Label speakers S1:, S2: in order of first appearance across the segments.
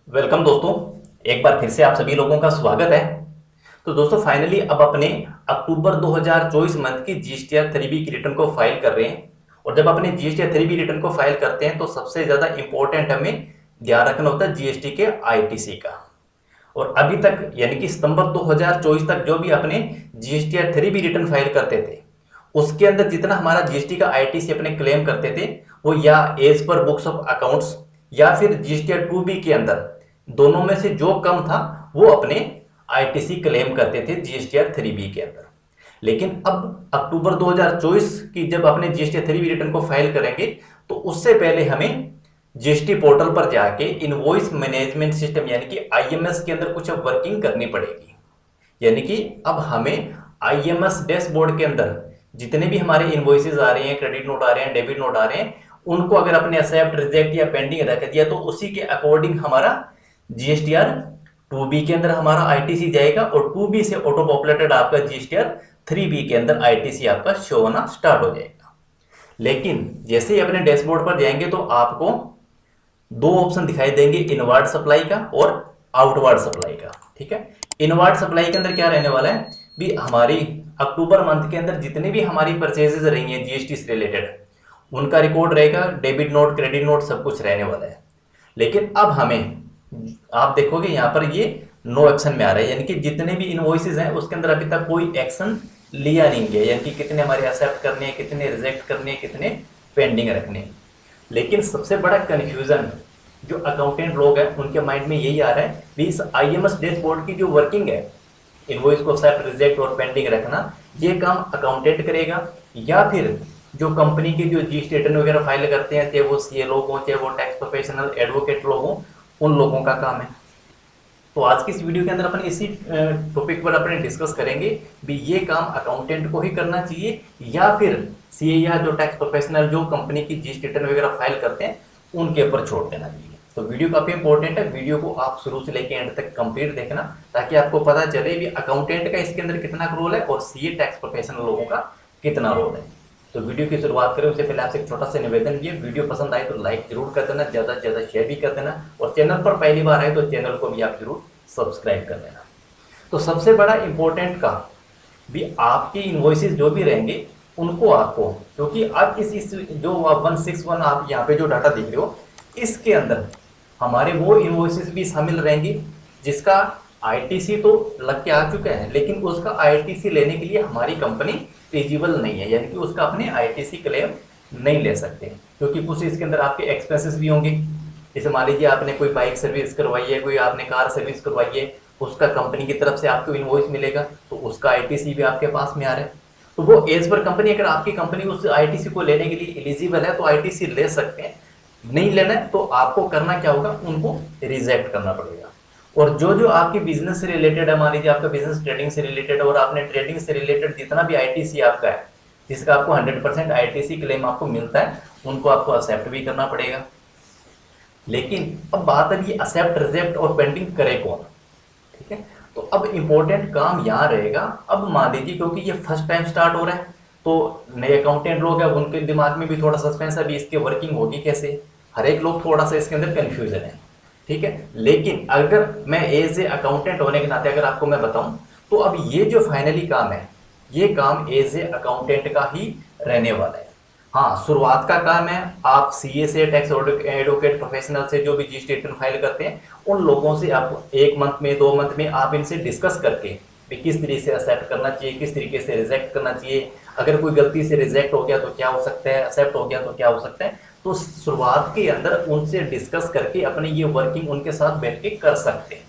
S1: Welcome दोस्तों। एक बार फिर से आप सभी लोगों का स्वागत है। तो दोस्तों फाइनली अब अपने अक्टूबर 2024 मंथ की जीएसटीआर 3B की रिटर्न को फाइल कर रहे हैं। और जब अपने जीएसटीआर 3B रिटर्न को फाइल करते हैं तो सबसे ज़्यादा इंपॉर्टेंट हमें ध्यान रखना होता है जीएसटी के आईटीसी का। और अभी तक यानी कि सितंबर 2024 तक जो भी अपने जीएसटीआर 3B रिटर्न फाइल करते थे उसके अंदर जितना हमारा जीएसटी का आईटीसी अपने क्लेम करते थे वो या as per books of accounts या फिर जीएसटीआर 2B के अंदर दोनों में से जो कम था वो अपने आईटीसी क्लेम करते थे जीएसटीआर 3B के अंदर। लेकिन अब अक्टूबर 2024 की जब अपने जीएसटीआर 3B रिटर्न को फाइल करेंगे तो उससे पहले हमें जीएसटी पोर्टल पर जाके इनवॉइस मैनेजमेंट सिस्टम यानी कि आईएमएस के अंदर कुछ अब वर्किंग करनी पड़ेगी। यानी कि अब हमें आईएमएस डैशबोर्ड के अंदर जितने भी हमारे इनवॉइसेज आ रहे हैं, क्रेडिट नोट आ रहे हैं, डेबिट नोट आ रहे हैं, उनको अगर अपने एक्सेप्ट, रिजेक्ट या पेंडिंग रख दिया तो उसी के अकॉर्डिंग हमारा जीएसटीआर 2B के अंदर हमारा आईटीसी जाएगा और 2B से ऑटो पॉपुलेटेड आपका जीएसटीआर 3B के अंदर आईटीसी आपका शो होना स्टार्ट हो जाएगा। लेकिन जैसे ही अपने डैशबोर्ड पर जाएंगे तो आपको दो ऑप्शन दिखाई देंगे, इनवर्ड सप्लाई का और आउटवर्ड सप्लाई का। ठीक है, इनवर्ड सप्लाई के अंदर क्या रहने वाला है भी हमारी अक्टूबर मंथ के अंदर जितने भी हमारी परचेजेस रही हैं जीएसटी से रिलेटेड उनका रिकॉर्ड रहेगा, डेबिट नोट, क्रेडिट नोट सब कुछ रहने वाला है। लेकिन अब हमें आप देखोगे यहाँ पर ये नो एक्शन में आ रहा है, यानी कि जितने भी इनवॉइसेज हैं उसके अंदर अभी तक कोई एक्शन लिया नहीं गया, यानी कि कितने हमारे एक्सेप्ट करने हैं, कितने रिजेक्ट करने हैं, कितने पेंडिंग रखने हैं। लेकिन सबसे बड़ा कन्फ्यूजन जो अकाउंटेंट लोग हैं उनके माइंड में यही आ रहा है भी इस आईएमएस डैशबोर्ड की जो वर्किंग है, इनवॉइस को एक्सेप्ट, रिजेक्ट और पेंडिंग रखना, ये काम अकाउंटेंट करेगा या फिर जो कंपनी के जो जीएसटी रिटर्न वगैरह फाइल करते हैं, चाहे वो सीए लोग हों, चाहे वो टैक्स प्रोफेशनल, एडवोकेट लोग हों, उन लोगों का काम है। तो आज की इस वीडियो के अंदर अपन इसी टॉपिक पर अपने डिस्कस करेंगे भी ये काम अकाउंटेंट को ही करना चाहिए या फिर सीए या जो टैक्स प्रोफेशनल जो कंपनी की जीएसटी रिटर्न वगैरह फाइल करते हैं उनके ऊपर छोड़ देना चाहिए। तो वीडियो काफी इंपॉर्टेंट है, वीडियो को आप शुरू से लेकर एंड तक कंप्लीट देखना ताकि आपको पता चले भी अकाउंटेंट का इसके अंदर कितना रोल है और सीए टैक्स प्रोफेशनल लोगों का कितना रोल है। तो वीडियो की शुरुआत करें उससे पहले आपसे एक छोटा सा निवेदन भी है, वीडियो पसंद आए तो लाइक जरूर कर देना, ज़्यादा से ज़्यादा शेयर भी कर देना और चैनल पर पहली बार आए तो चैनल को भी आप जरूर सब्सक्राइब कर देना। तो सबसे बड़ा इंपॉर्टेंट का भी आपके इनवॉइसेस जो भी रहेंगे उनको आपको, क्योंकि आप इस जो 161 आप यहाँ पे जो डाटा देख रहे हो इसके अंदर हमारे वो इनवॉइसेस भी शामिल रहेंगे जिसका आईटीसी तो लग के आ चुका है लेकिन उसका आईटीसी लेने के लिए हमारी कंपनी एलिजिबल नहीं है, यानी कि उसका अपने आईटीसी क्लेम नहीं ले सकते क्योंकि कुछ इसके अंदर आपके एक्सपेंसेस भी होंगे। जैसे मान लीजिए आपने कोई बाइक सर्विस करवाई है, कोई आपने कार सर्विस करवाई है, उसका कंपनी की तरफ से आपको इनवॉइस मिलेगा तो उसका आईटीसी भी आपके पास में आ रहा है। तो वो एज पर कंपनी, अगर आपकी कंपनी उस आईटीसी को लेने के लिए एलिजिबल है तो आईटीसी ले सकते हैं, नहीं लेना है तो आपको करना क्या होगा, उनको रिजेक्ट करना पड़ेगा। और जो जो आपकी बिजनेस से रिलेटेड है, मान लीजिए आपका बिजनेस ट्रेडिंग से रिलेटेड है और आपने ट्रेडिंग से रिलेटेड जितना भी आईटीसी आपका है जिसका आपको 100% आईटीसी क्लेम आपको मिलता है उनको आपको एक्सेप्ट भी करना पड़ेगा। लेकिन अब बात है ये एक्सेप्ट, रिजेक्ट और पेंडिंग करे कौन। ठीक है, तो अब इंपॉर्टेंट काम यहाँ रहेगा। अब मान लीजिए क्योंकि ये फर्स्ट टाइम स्टार्ट हो रहा है तो नए अकाउंटेंट लोग हैं उनके दिमाग में भी थोड़ा सस्पेंस है, अभी इसकी वर्किंग होगी कैसे, हर एक लोग थोड़ा सा इसके अंदर कंफ्यूजन है। ठीक है, लेकिन अगर मैं एज ए अकाउंटेंट होने के नाते अगर आपको मैं बताऊं तो अब ये जो फाइनली काम है ये काम एज ए अकाउंटेंट का ही रहने वाला है। हाँ, शुरुआत का काम है आप सीए से, टैक्स एडवोकेट प्रोफेशनल से जो भी जीएसटी रिटर्न फाइल करते हैं उन लोगों से आप 1 मंथ में 2 मंथ में आप इनसे डिस्कस करके किस तरीके से एक्सेप्ट करना चाहिए, किस तरीके से रिजेक्ट करना चाहिए, अगर कोई गलती से रिजेक्ट हो गया तो क्या हो सकता है, एक्सेप्ट हो गया तो क्या हो सकता है, तो शुरुआत के अंदर उनसे डिस्कस करके अपने ये वर्किंग उनके साथ बैठ के कर सकते हैं।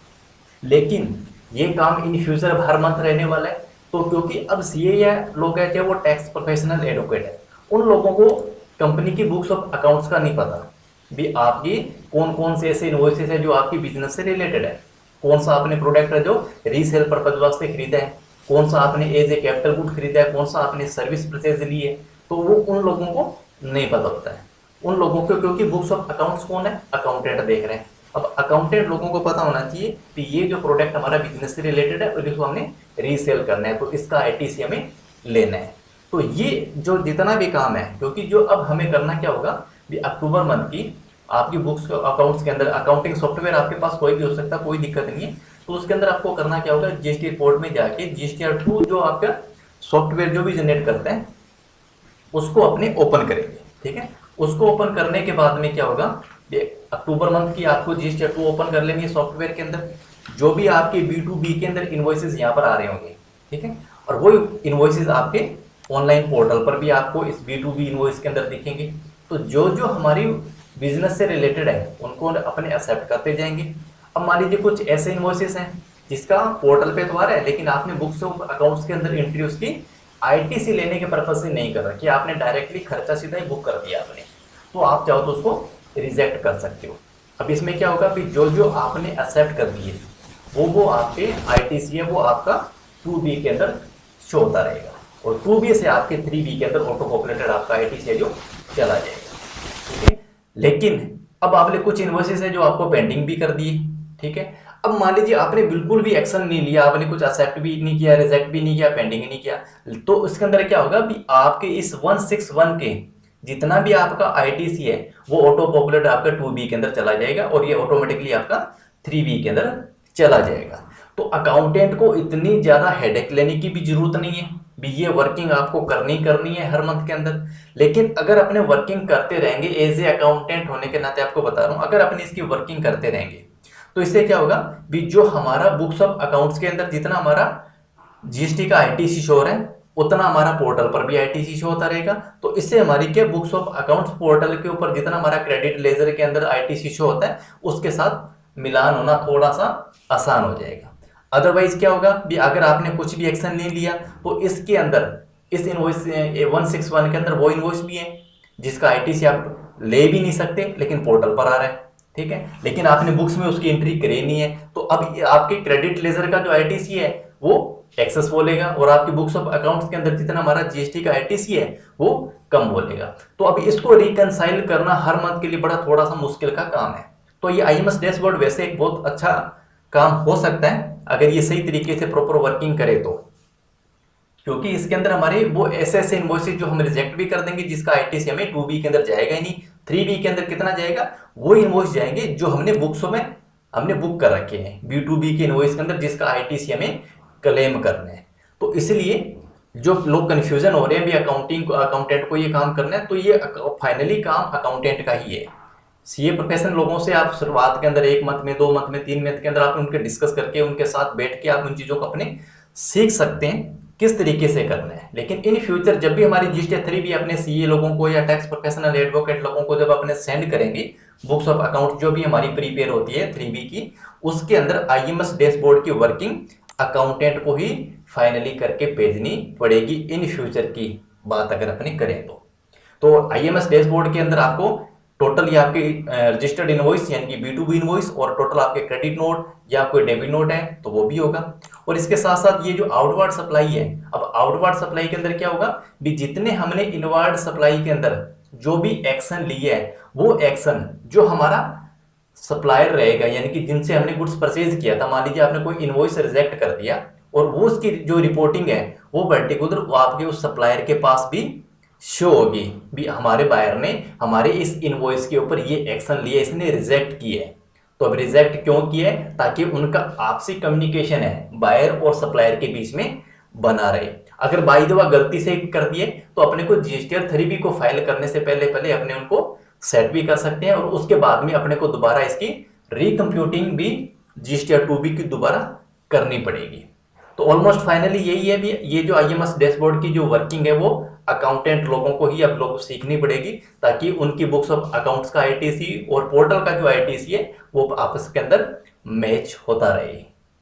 S1: लेकिन ये काम इन फ्यूचर हर मंथ रहने वाला है। तो क्योंकि अब सीए या लोग हैं चाहे वो टैक्स प्रोफेशनल, एडवोकेट है, उन लोगों को कंपनी की बुक्स ऑफ अकाउंट्स का नहीं पता भी आपकी कौन कौन से ऐसे इनवॉइसेस है जो आपकी बिजनेस से रिलेटेड है, कौन सा आपने प्रोडक्ट है जो रीसेल पर्पज वास्ते खरीदा है, कौन सा आपने एज ए कैपिटल गुड खरीदा है, कौन सा आपने सर्विस परचेज ली है, तो वो उन लोगों को नहीं पता होता है। उन लोगों को क्योंकि बुक्स ऑफ अकाउंट्स कौन है, अकाउंटेंट देख रहे हैं। अब अकाउंटेंट लोगों को पता होना चाहिए कि ये जो प्रोडक्ट हमारा बिजनेस से रिलेटेड है और इसको हमने रीसेल करना है तो इसका आईटीसी हमें लेना है। तो ये जो जितना भी काम है, क्योंकि जो अब हमें करना क्या होगा भी अक्टूबर मंथ की आपकी बुक्स अकाउंट्स के अंदर अकाउंटिंग सॉफ्टवेयर आपके पास कोई भी हो सकता है, कोई दिक्कत नहीं है। तो उसके अंदर आपको करना क्या होगा, जीएसटी रिपोर्ट में जाके GSTR2 जो आपका सॉफ्टवेयर जो भी जनरेट करते हैं उसको अपने ओपन करेंगे, ठीक है। उसको ओपन करने के बाद में क्या होगा, ये अक्टूबर मंथ की आपको GSTR2 ओपन कर लेंगे सॉफ्टवेयर के अंदर। जो भी आपके B2B के अंदर इन्वॉइसेस यहाँ पर आ रहे होंगे, ठीक है, और वो इन्वॉइसेस आपके ऑनलाइन पोर्टल पर भी आपको इस B2B इन्वॉइस के अंदर दिखेंगे। तो जो जो हमारी बिजनेस से रिलेटेड है उनको अपने एक्सेप्ट करते जाएंगे। अब मान लीजिए कुछ ऐसे इन्वॉइसेस हैं जिसका पोर्टल पे तो आ रहा है, लेकिन आपने बुक्स ऑफ अकाउंट्स के अंदर एंट्री उसकी ITC लेने के पर्पज से नहीं कर रखी, आपने डायरेक्टली खर्चा सीधा ही बुक कर दिया आपने, तो आप चाहो तो उसको रिजेक्ट कर सकते हो। अब इसमें क्या होगा कि जो जो आपने एक्सेप्ट कर दिए वो आपके ITC है वो आपका 2B के अंदर शो होता रहेगा, और 2B से आपके 3B के अंदर ऑटो पॉपुलेटेड आपका ITC है जो चला जाएगा, ठीक है। लेकिन अब आपने कुछ इन्वॉइसेस है जो आपको पेंडिंग भी कर दिए, ठीक है। अब मान लीजिए आपने बिल्कुल भी एक्शन नहीं लिया, आपने कुछ एक्सेप्ट भी नहीं किया, रिजेक्ट भी नहीं किया, पेंडिंग नहीं किया, तो उसके अंदर क्या होगा भी आपके इस 161 के जितना भी आपका ITC है वो ऑटो पॉपुलेट आपका 2B के अंदर चला जाएगा, और ये ऑटोमेटिकली आपका 3B के अंदर चला जाएगा। तो अकाउंटेंट को इतनी ज्यादा हेडेक लेने की भी जरूरत नहीं है भी, ये वर्किंग आपको करनी है हर मंथ के अंदर। लेकिन अगर अपने वर्किंग करते रहेंगे, एज ए अकाउंटेंट होने के नाते आपको बता रहा हूं, अगर अपनी इसकी वर्किंग करते रहेंगे तो इससे क्या होगा भी, जो हमारा बुक्स ऑफ अकाउंट्स के अंदर जितना हमारा GST का ITC शो हो रहा है उतना हमारा पोर्टल पर भी ITC शो होता रहेगा। तो इससे हमारी क्या, बुक्स ऑफ अकाउंट्स पोर्टल के ऊपर जितना हमारा क्रेडिट लेजर के अंदर ITC शो होता है उसके साथ मिलान होना थोड़ा सा आसान हो जाएगा। अदरवाइज क्या होगा भी, अगर आपने कुछ भी एक्शन नहीं लिया तो इसके अंदर इस इनवॉइस 161 के अंदर वो इनवॉइस भी है जिसका ITC आप ले भी नहीं सकते लेकिन पोर्टल पर आ रहा है, ठीक है, लेकिन आपने बुक्स में उसकी एंट्री करी नहीं है। तो अब आपके क्रेडिट लेजर का जो ITC है वो एक्सेस बोलेगा, और आपकी बुक्स ऑफ अकाउंट्स के अंदर जितना हमारा GST का ITC है वो कम बोलेगा। तो अब इसको रिकंसाइल करना हर मंथ के लिए बड़ा थोड़ा सा मुश्किल का काम है। तो ये IMS डैशबोर्ड वैसे एक बहुत अच्छा काम हो सकता है अगर ये सही तरीके से प्रॉपर वर्किंग करे तो, क्योंकि इसके अंदर हमारे वो ऐसे इनवॉइसेस जो हम रिजेक्ट भी कर देंगे जिसका ITC हमें 2B के अंदर जाएगा ही नहीं, 3B के अंदर कितना जाएगा, वो इनवॉइस जाएंगे जो हमने बुक्सों में हमने बुक कर रखे हैं B2B के इनवॉइस के अंदर जिसका ITC हमें क्लेम करना है। तो इसलिए जो लोग कंफ्यूजन हो रहे हैं भी अकाउंटेंट को ये काम करना है, तो ये फाइनली काम अकाउंटेंट का ही है। CA प्रोफेशन लोगों से आप शुरुआत के अंदर 1 मंथ में, 2 मंथ में, 3 मंथ के अंदर आप उनके डिस्कस करके उनके साथ बैठ के आप उन चीज़ों को अपने सीख सकते हैं किस तरीके से करना है। लेकिन इन फ्यूचर जब भी हमारी GST3 भी अपने CA लोगों को या टैक्स प्रोफेशनल एडवोकेट लोगों को जब अपने सेंड करेंगे बुक्स ऑफ अकाउंट जो भी हमारी प्रीपेयर होती है 3B की, उसके अंदर IMS डैशबोर्ड की वर्किंग अकाउंटेंट को ही फाइनली करके भेजनी पड़ेगी इन फ्यूचर की बात अगर अपने करें तो IMS डैशबोर्ड के अंदर आपको टोटल ये आपकी रजिस्टर्ड इनवॉइस यानी कि B2B इनवॉइस और टोटल आपके क्रेडिट नोट या कोई डेबिट नोट है तो वो भी होगा। और इसके साथ साथ ये जो आउटवर्ड सप्लाई है, अब आउटवर्ड सप्लाई के अंदर क्या होगा भी, जितने हमने इनवर्ड सप्लाई के अंदर जो भी एक्शन लिए है वो एक्शन जो हमारा सप्लायर रहेगा यानी कि जिनसे हमने गुड्स परचेज किया था, मान लीजिए आपने कोई इनवॉइस रिजेक्ट कर दिया और वो उसकी जो रिपोर्टिंग है वो पर्टिकुलर आपके उस सप्लायर के पास भी शो होगी भी, हमारे बायर ने हमारे इस इनवॉइस के ऊपर ये एक्शन लिए, इसने रिजेक्ट किए। तो अब रिजेक्ट क्यों किए, ताकि उनका आपसी कम्युनिकेशन है बायर और सप्लायर के बीच में बना रहे। अगर बाई द वे गलती से कर दिए तो अपने को GSTR3B को फाइल करने से पहले अपने उनको सेट भी कर सकते हैं और उसके बाद में अपने को दोबारा इसकी रिकम्प्यूटिंग भी GSTR2B की दोबारा करनी पड़ेगी। तो ऑलमोस्ट फाइनली यही है भी, ये जो IMS डैशबोर्ड की जो वर्किंग है वो अकाउंटेंट लोगों को ही अब लोगों को सीखनी पड़ेगी ताकि उनकी बुक्स ऑफ अकाउंट्स का ITC और पोर्टल का जो ITC है वो आपस के अंदर मैच होता रहे।